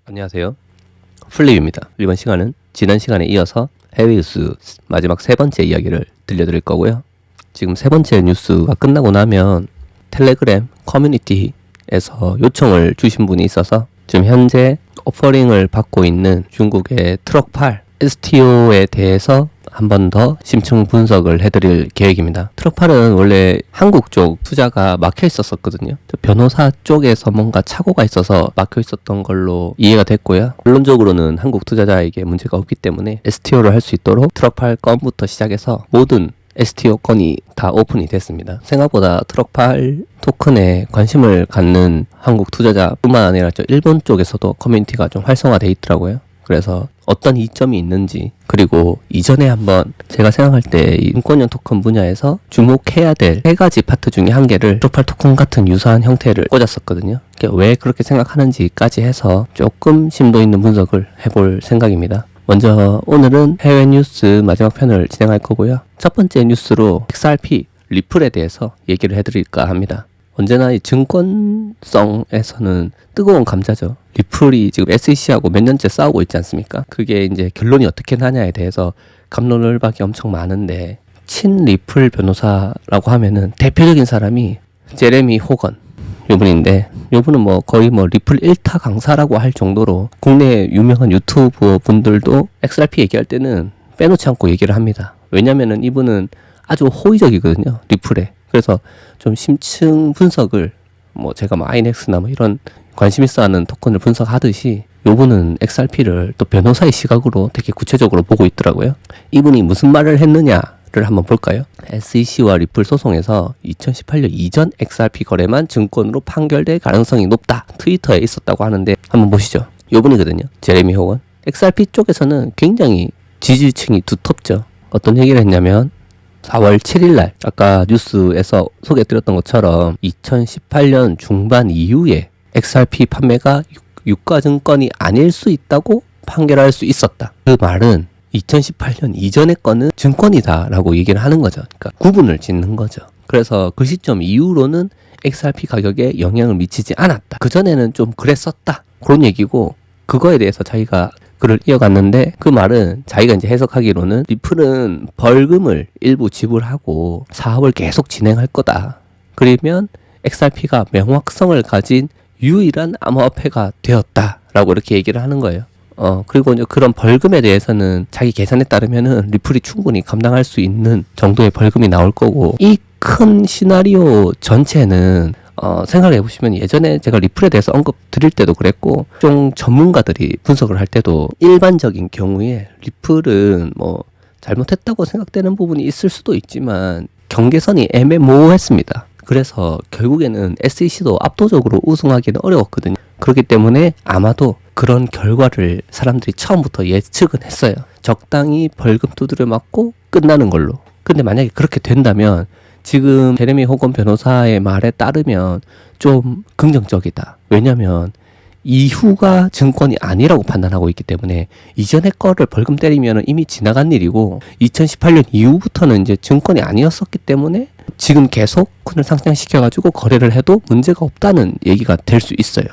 안녕하세요. 플립입니다. 이번 시간은 지난 시간에 이어서 해외 뉴스 마지막 세 번째 이야기를 들려드릴 거고요. 지금 세 번째 뉴스가 끝나고 나면 텔레그램 커뮤니티에서 요청을 주신 분이 있어서 지금 현재 오퍼링을 받고 있는 중국의 트럭팔 STO에 대해서 한 번 더 심층 분석을 해드릴 계획입니다. 트럭팔은 원래 한국 쪽 투자가 막혀 있었거든요. 변호사 쪽에서 뭔가 착오가 있어서 막혀 있었던 걸로 이해가 됐고요. 결론적으로는 한국 투자자에게 문제가 없기 때문에 STO를 할 수 있도록 트럭팔 건부터 시작해서 모든 STO 건이 다 오픈이 됐습니다. 생각보다 트럭팔 토큰에 관심을 갖는 한국 투자자뿐만 아니라 일본 쪽에서도 커뮤니티가 좀 활성화되어 있더라고요. 그래서 어떤 이점이 있는지, 그리고 이전에 한번 제가 생각할 때 인권형 토큰 분야에서 주목해야 될 세 가지 파트 중에 한 개를 트럭팔 토큰 같은 유사한 형태를 꽂았었거든요. 왜 그렇게 생각하는지까지 해서 조금 심도 있는 분석을 해볼 생각입니다. 먼저 오늘은 해외 뉴스 마지막 편을 진행할 거고요. 첫 번째 뉴스로 XRP, 리플에 대해서 얘기를 해드릴까 합니다. 언제나 이 증권성에서는 뜨거운 감자죠. 리플이 지금 SEC하고 몇 년째 싸우고 있지 않습니까? 그게 이제 결론이 어떻게 나냐에 대해서 갑론을박이 엄청 많은데, 친 리플 변호사라고 하면은 대표적인 사람이 제레미 호건 요분인데, 요분은 거의 리플 1타 강사라고 할 정도로 국내 유명한 유튜버 분들도 XRP 얘기할 때는 빼놓지 않고 얘기를 합니다. 왜냐면은 이분은 아주 호의적이거든요, 리플에. 그래서 좀 심층 분석을 제가 아이넥스나 이런 관심 있어 하는 토큰을 분석하듯이 요분은 XRP를 또 변호사의 시각으로 되게 구체적으로 보고 있더라고요. 이분이 무슨 말을 했느냐를 한번 볼까요? SEC와 리플 소송에서 2018년 이전 XRP 거래만 증권으로 판결될 가능성이 높다, 트위터에 있었다고 하는데 한번 보시죠. 요분이거든요, 제레미 호건. XRP 쪽에서는 굉장히 지지층이 두텁죠. 어떤 얘기를 했냐면 4월 7일날 아까 뉴스에서 소개해드렸던 것처럼 2018년 중반 이후에 XRP 판매가 유가증권이 아닐 수 있다고 판결할 수 있었다. 그 말은 2018년 이전의 거는 증권이다 라고 얘기를 하는 거죠. 그러니까 구분을 짓는 거죠. 그래서 그 시점 이후로는 XRP 가격에 영향을 미치지 않았다. 그전에는 좀 그랬었다, 그런 얘기고, 그거에 대해서 자기가 글을 이어갔는데, 그 말은 자기가 이제 해석하기로는 리플은 벌금을 일부 지불하고 사업을 계속 진행할 거다. 그러면 XRP가 명확성을 가진 유일한 암호화폐가 되었다라고 이렇게 얘기를 하는 거예요. 그리고 이제 그런 벌금에 대해서는 자기 계산에 따르면은 리플이 충분히 감당할 수 있는 정도의 벌금이 나올 거고, 이 큰 시나리오 전체는 생각해보시면 예전에 제가 리플에 대해서 언급 드릴 때도 그랬고, 좀 전문가들이 분석을 할 때도 일반적인 경우에 리플은 잘못했다고 생각되는 부분이 있을 수도 있지만 경계선이 애매모호했습니다. 그래서 결국에는 SEC도 압도적으로 우승하기는 어려웠거든요. 그렇기 때문에 아마도 그런 결과를 사람들이 처음부터 예측은 했어요. 적당히 벌금 두드려 맞고 끝나는 걸로. 근데 만약에 그렇게 된다면 지금 제레미 호건 변호사의 말에 따르면 좀 긍정적이다. 왜냐면 이후가 증권이 아니라고 판단하고 있기 때문에 이전의 거를 벌금 때리면 이미 지나간 일이고, 2018년 이후부터는 이제 증권이 아니었었기 때문에 지금 계속 쿤을 상승시켜가지고 거래를 해도 문제가 없다는 얘기가 될 수 있어요.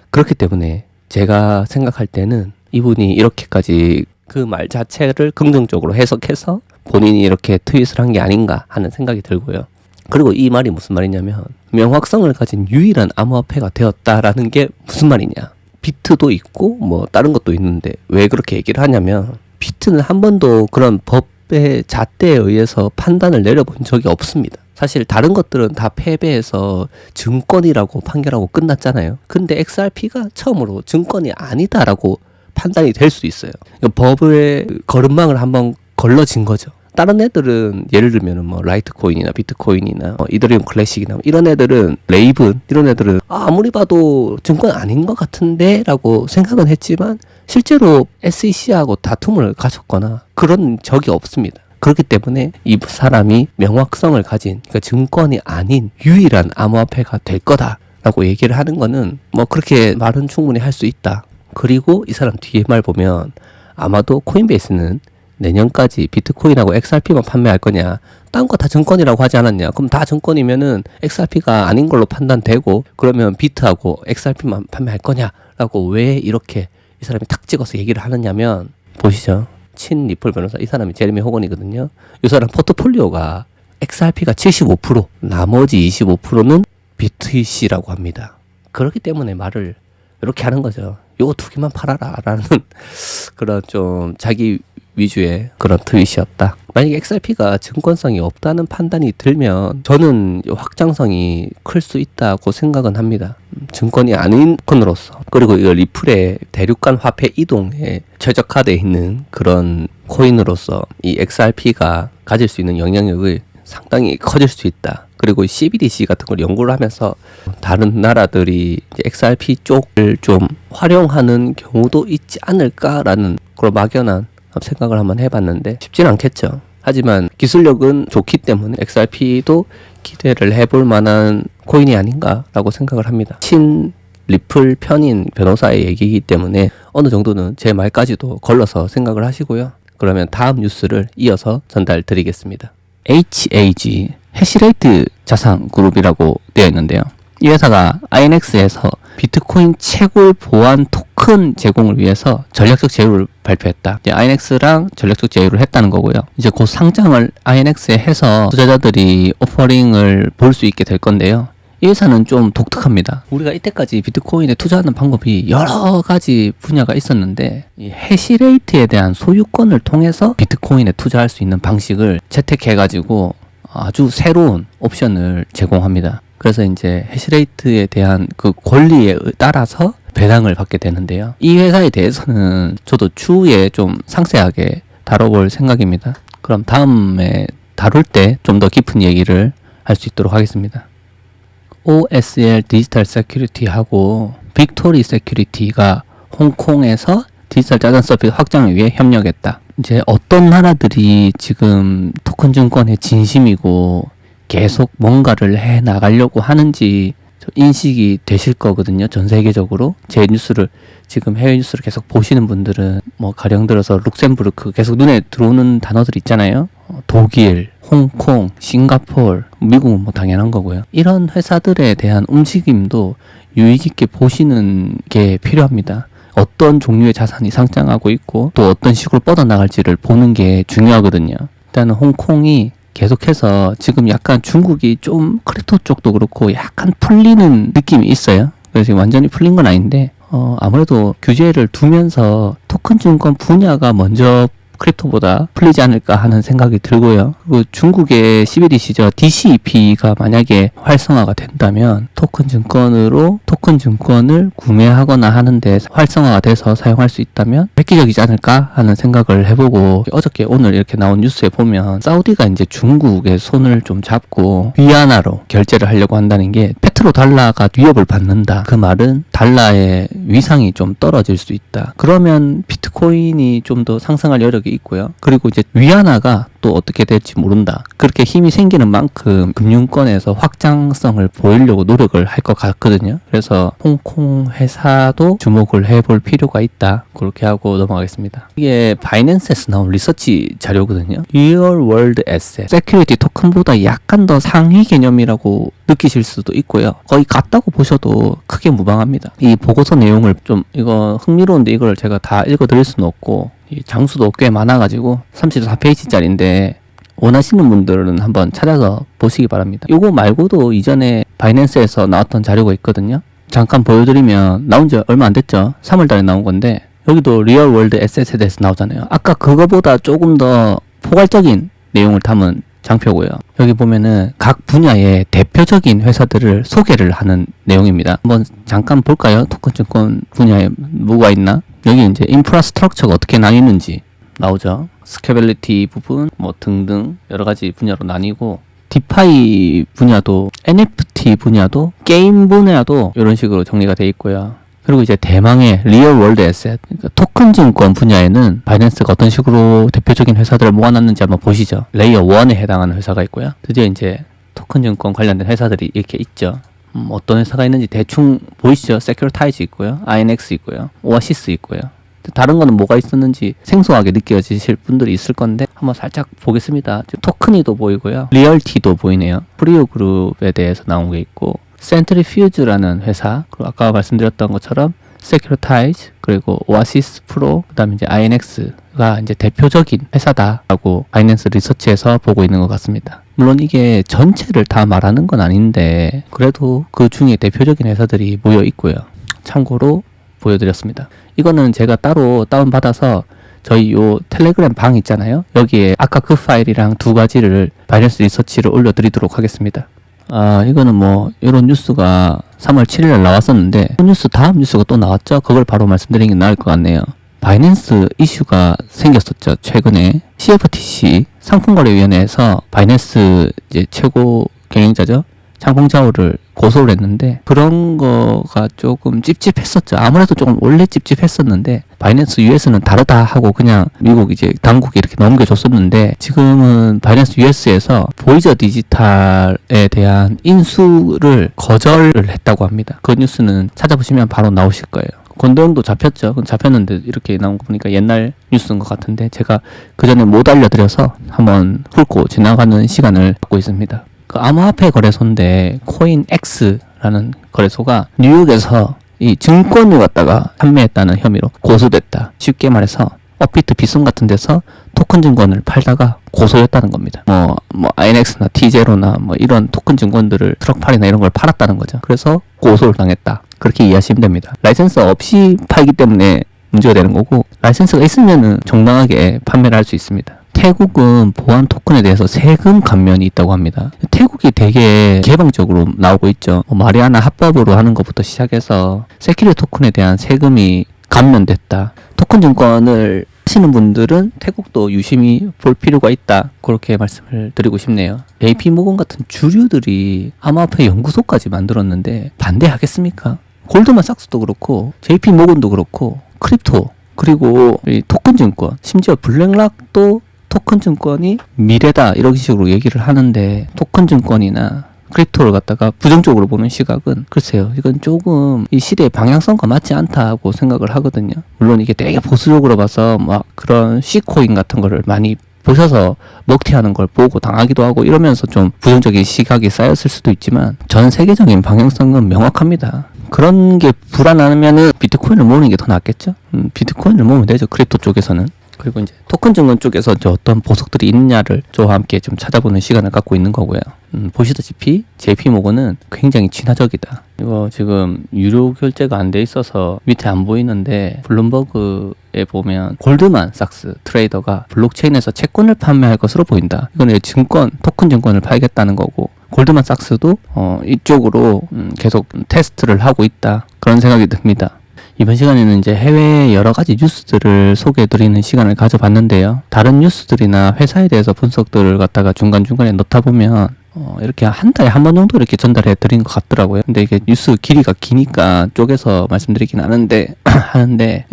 그렇기 때문에 제가 생각할 때는 이분이 이렇게까지 그 말 자체를 긍정적으로 해석해서 본인이 이렇게 트윗을 한 게 아닌가 하는 생각이 들고요. 그리고 이 말이 무슨 말이냐면, 명확성을 가진 유일한 암호화폐가 되었다라는 게 무슨 말이냐. 비트도 있고 다른 것도 있는데 왜 그렇게 얘기를 하냐면, 비트는 한 번도 그런 법의 잣대에 의해서 판단을 내려본 적이 없습니다. 사실 다른 것들은 다 패배해서 증권이라고 판결하고 끝났잖아요. 근데 XRP가 처음으로 증권이 아니다라고 판단이 될 수 있어요. 법의 거름망을 한번 걸러진 거죠. 다른 애들은 예를 들면 라이트코인이나 비트코인이나 이더리움 클래식이나 이런 애들은, 레이븐 이런 애들은 아무리 봐도 증권 아닌 것 같은데 라고 생각은 했지만 실제로 SEC하고 다툼을 가졌거나 그런 적이 없습니다. 그렇기 때문에 이 사람이 명확성을 가진, 그러니까 증권이 아닌 유일한 암호화폐가 될 거다 라고 얘기를 하는 거는 그렇게 말은 충분히 할 수 있다. 그리고 이 사람 뒤에 말 보면 아마도 코인베이스는 내년까지 비트코인하고 XRP만 판매할 거냐, 딴 거 다 증권이라고 하지 않았냐, 그럼 다 증권이면은 XRP가 아닌 걸로 판단되고, 그러면 비트하고 XRP만 판매할 거냐라고 왜 이렇게 이 사람이 탁 찍어서 얘기를 하느냐면 보시죠. 친 리플 변호사 이 사람이 제레미 호건이거든요. 이 사람 포트폴리오가 XRP가 75% 나머지 25%는 BTC라고 합니다. 그렇기 때문에 말을 이렇게 하는 거죠. 요거 두 개만 팔아라 라는 그런 좀 자기 위주의 그런 트윗이었다. 만약에 XRP가 증권성이 없다는 판단이 들면 저는 확장성이 클 수 있다고 생각은 합니다. 증권이 아닌 건으로서 그리고 이거 리플의 대륙간 화폐 이동에 최적화되어 있는 그런 코인으로서 이 XRP가 가질 수 있는 영향력을 상당히 커질 수 있다. 그리고 CBDC 같은 걸 연구를 하면서 다른 나라들이 XRP 쪽을 좀 활용하는 경우도 있지 않을까라는 그런 막연한 생각을 한번 해봤는데 쉽진 않겠죠. 하지만 기술력은 좋기 때문에 XRP도 기대를 해볼 만한 코인이 아닌가라고 생각을 합니다. 친 리플 편인 변호사의 얘기이기 때문에 어느 정도는 제 말까지도 걸러서 생각을 하시고요. 그러면 다음 뉴스를 이어서 전달 드리겠습니다. HAG 해시레이트 자산그룹이라고 되어 있는데요. 이 회사가 INX에서 비트코인 채굴 보안 토큰 제공을 위해서 전략적 제휴를 발표했다. INX랑 전략적 제휴를 했다는 거고요. 이제 곧 상장을 INX에 해서 투자자들이 오퍼링을 볼 수 있게 될 건데요. 이 회사는 좀 독특합니다. 우리가 이때까지 비트코인에 투자하는 방법이 여러 가지 분야가 있었는데 이 해시레이트에 대한 소유권을 통해서 비트코인에 투자할 수 있는 방식을 채택해가지고 아주 새로운 옵션을 제공합니다. 그래서 이제 해시레이트에 대한 그 권리에 따라서 배당을 받게 되는데요. 이 회사에 대해서는 저도 추후에 좀 상세하게 다뤄볼 생각입니다. 그럼 다음에 다룰 때 좀 더 깊은 얘기를 할 수 있도록 하겠습니다. OSL 디지털 세큐리티하고 빅토리 세큐리티가 홍콩에서 디지털 자산 서비스 확장을 위해 협력했다. 이제 어떤 나라들이 지금 토큰 증권에 진심이고 계속 뭔가를 해 나가려고 하는지 인식이 되실 거거든요. 전 세계적으로. 제 뉴스를 지금 해외 뉴스를 계속 보시는 분들은 뭐 가령 들어서 룩셈부르크 계속 눈에 들어오는 단어들 있잖아요. 독일, 홍콩, 싱가포르, 미국은 뭐 당연한 거고요. 이런 회사들에 대한 움직임도 유의 깊게 보시는 게 필요합니다. 어떤 종류의 자산이 상장하고 있고 또 어떤 식으로 뻗어나갈지를 보는 게 중요하거든요. 일단은 홍콩이 계속해서 지금 약간 중국이 좀 크립토 쪽도 그렇고 약간 풀리는 느낌이 있어요. 그래서 지금 완전히 풀린 건 아닌데 아무래도 규제를 두면서 토큰 증권 분야가 먼저 크립토보다 풀리지 않을까 하는 생각이 들고요. 그리고 중국의 CBDC죠. DCEP가 만약에 활성화가 된다면 토큰 증권을 구매하거나 하는데 활성화가 돼서 사용할 수 있다면 획기적이지 않을까 하는 생각을 해보고 어저께 오늘 이렇게 나온 뉴스에 보면 사우디가 이제 중국의 손을 좀 잡고 위안화로 결제를 하려고 한다는 게 페트로 달러가 위협을 받는다. 그 말은 달러의 위상이 좀 떨어질 수 있다. 그러면 비트코인이 좀 더 상승할 여력이 있고요. 그리고 이제 위안화가 또 어떻게 될지 모른다. 그렇게 힘이 생기는 만큼 금융권에서 확장성을 보이려고 노력을 할 것 같거든요. 그래서 홍콩 회사도 주목을 해볼 필요가 있다. 그렇게 하고 넘어가겠습니다. 이게 바이낸스에서 나온 리서치 자료거든요. Real World Asset, 세큐리티 토큰보다 약간 더 상위 개념이라고 느끼실 수도 있고요. 거의 같다고 보셔도 크게 무방합니다. 이 보고서 내용을 좀 이거 흥미로운데 이걸 제가 다 읽어드릴 수는 없고 이 장수도 꽤 많아가지고 34페이지짜리인데 원하시는 분들은 한번 찾아서 보시기 바랍니다. 이거 말고도 이전에 바이낸스에서 나왔던 자료가 있거든요. 잠깐 보여드리면 나온 지 얼마 안 됐죠. 3월달에 나온 건데 여기도 리얼 월드 에셋에 대해서 나오잖아요. 아까 그거보다 조금 더 포괄적인 내용을 담은 장표고요. 여기 보면은 각 분야의 대표적인 회사들을 소개를 하는 내용입니다. 한번 잠깐 볼까요? 토큰 증권 분야에 뭐가 있나? 여기 이제 인프라스트럭처가 어떻게 나뉘는지 나오죠. 스케빌리티 부분 뭐 등등 여러 가지 분야로 나뉘고 디파이 분야도 NFT 분야도 게임 분야도 이런 식으로 정리가 돼 있고요. 그리고 이제 대망의 리얼 월드 에셋 그러니까 토큰 증권 분야에는 바이낸스가 어떤 식으로 대표적인 회사들을 모아놨는지 한번 보시죠. 레이어 1에 해당하는 회사가 있고요. 드디어 이제 토큰 증권 관련된 회사들이 이렇게 있죠. 어떤 회사가 있는지 대충 보이시죠? 세큐리타이즈 있고요. INX 있고요. 오아시스 있고요. 다른 거는 뭐가 있었는지 생소하게 느껴지실 분들이 있을 건데 한번 살짝 보겠습니다. 토큰이도 보이고요. 리얼티도 보이네요. 프리오 그룹에 대해서 나온 게 있고 센트리퓨즈라는 회사 그리고 아까 말씀드렸던 것처럼 세큐리타이즈, 그리고 오아시스 프로, 그다음에 이제 INX가 이제 대표적인 회사다라고 바이낸스 리서치에서 보고 있는 것 같습니다. 물론 이게 전체를 다 말하는 건 아닌데 그래도 그 중에 대표적인 회사들이 모여 있고요. 참고로 보여드렸습니다. 이거는 제가 따로 다운받아서 저희 요 텔레그램 방 있잖아요. 여기에 아까 그 파일이랑 두 가지를 바이낸스 리서치를 올려드리도록 하겠습니다. 이거는 뭐 이런 뉴스가 3월 7일에 나왔었는데 그 뉴스 다음 뉴스가 또 나왔죠. 그걸 바로 말씀드리는 게 나을 것 같네요. 바이낸스 이슈가 생겼었죠. 최근에 CFTC 상품거래위원회에서 바이낸스 이제 최고 경영자죠. 장봉자오를 고소를 했는데 그런 거가 조금 찝찝했었죠. 아무래도 조금 원래 찝찝했었는데 바이낸스 US는 다르다 하고 그냥 미국 이제 당국이 이렇게 넘겨줬었는데 지금은 바이낸스 US에서 보이저 디지털에 대한 인수를 거절을 했다고 합니다. 그 뉴스는 찾아보시면 바로 나오실 거예요. 권도영도 잡혔죠. 잡혔는데 이렇게 나온 거 보니까 옛날 뉴스인 것 같은데 제가 그 전에 못 알려드려서 한번 훑고 지나가는 시간을 갖고 있습니다. 그 암호화폐 거래소인데 코인X라는 거래소가 뉴욕에서 이 증권을 갖다가 판매했다는 혐의로 고소됐다. 쉽게 말해서 업비트 빗손 같은 데서 토큰 증권을 팔다가 고소했다는 겁니다. 뭐 INX나 T0나 뭐 이런 토큰 증권들을 트럭팔이나 이런 걸 팔았다는 거죠. 그래서 고소를 당했다. 그렇게 이해하시면 됩니다. 라이센스 없이 팔기 때문에 문제가 되는 거고 라이센스가 있으면은 정당하게 판매를 할 수 있습니다. 태국은 보안 토큰에 대해서 세금 감면이 있다고 합니다. 태국이 되게 개방적으로 나오고 있죠. 마리아나 합법으로 하는 것부터 시작해서 세큐리티 토큰에 대한 세금이 감면됐다. 토큰 증권을 하시는 분들은 태국도 유심히 볼 필요가 있다. 그렇게 말씀을 드리고 싶네요. JP모건 같은 주류들이 암호화폐 연구소까지 만들었는데 반대하겠습니까? 골드만삭스도 그렇고 JP모건도 그렇고 크립토 그리고 이 토큰 증권 심지어 블랙락도 토큰 증권이 미래다 이런 식으로 얘기를 하는데 토큰 증권이나 크립토를 갖다가 부정적으로 보는 시각은 글쎄요 이건 조금 이 시대의 방향성과 맞지 않다고 생각을 하거든요. 물론 이게 되게 보수적으로 봐서 막 그런 C코인 같은 거를 많이 보셔서 먹튀하는 걸 보고 당하기도 하고 이러면서 좀 부정적인 시각이 쌓였을 수도 있지만 전 세계적인 방향성은 명확합니다. 그런 게 불안하면은 비트코인을 모으는 게 더 낫겠죠? 비트코인을 모으면 되죠. 크립토 쪽에서는. 그리고 이제 토큰 증권 쪽에서 이제 어떤 보석들이 있느냐를 저와 함께 좀 찾아보는 시간을 갖고 있는 거고요. 보시다시피 JP모건은 굉장히 친화적이다. 이거 지금 유료 결제가 안 돼 있어서 밑에 안 보이는데 블룸버그에 보면 골드만삭스 트레이더가 블록체인에서 채권을 판매할 것으로 보인다. 이건 증권, 토큰 증권을 팔겠다는 거고 골드만삭스도 이쪽으로 계속 테스트를 하고 있다. 그런 생각이 듭니다. 이번 시간에는 이제 해외의 여러 가지 뉴스들을 소개해드리는 시간을 가져봤는데요. 다른 뉴스들이나 회사에 대해서 분석들을 갖다가 중간중간에 넣다 보면 이렇게 한 달에 한 번 정도 이렇게 전달해 드린 것 같더라고요. 근데 이게 뉴스 길이가 기니까 쪼개서 말씀드리긴 하는데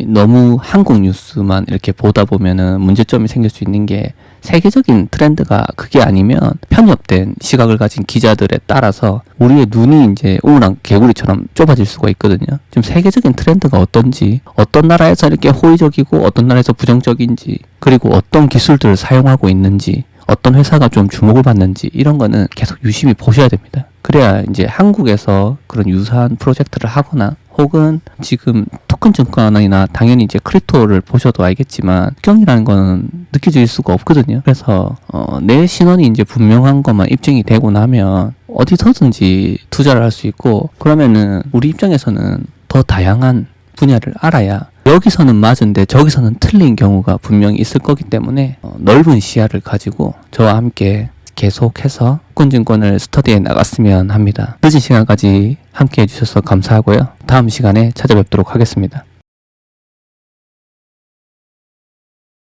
너무 한국 뉴스만 이렇게 보다 보면은 문제점이 생길 수 있는 게 세계적인 트렌드가 그게 아니면 편협된 시각을 가진 기자들에 따라서 우리의 눈이 이제 우물안 개구리처럼 좁아질 수가 있거든요. 지금 세계적인 트렌드가 어떤지, 어떤 나라에서 이렇게 호의적이고 어떤 나라에서 부정적인지, 그리고 어떤 기술들을 사용하고 있는지, 어떤 회사가 좀 주목을 받는지 이런 거는 계속 유심히 보셔야 됩니다. 그래야 이제 한국에서 그런 유사한 프로젝트를 하거나 혹은 지금 토큰 증권이나 당연히 이제 크립토를 보셔도 알겠지만 특경이라는 거는 느껴질 수가 없거든요. 그래서 내 신원이 이제 분명한 것만 입증이 되고 나면 어디서든지 투자를 할 수 있고 그러면은 우리 입장에서는 더 다양한 분야를 알아야 여기서는 맞은데 저기서는 틀린 경우가 분명히 있을 거기 때문에 넓은 시야를 가지고 저와 함께 계속해서 토큰증권을 스터디해 나갔으면 합니다. 늦은 시간까지 함께 해주셔서 감사하고요. 다음 시간에 찾아뵙도록 하겠습니다.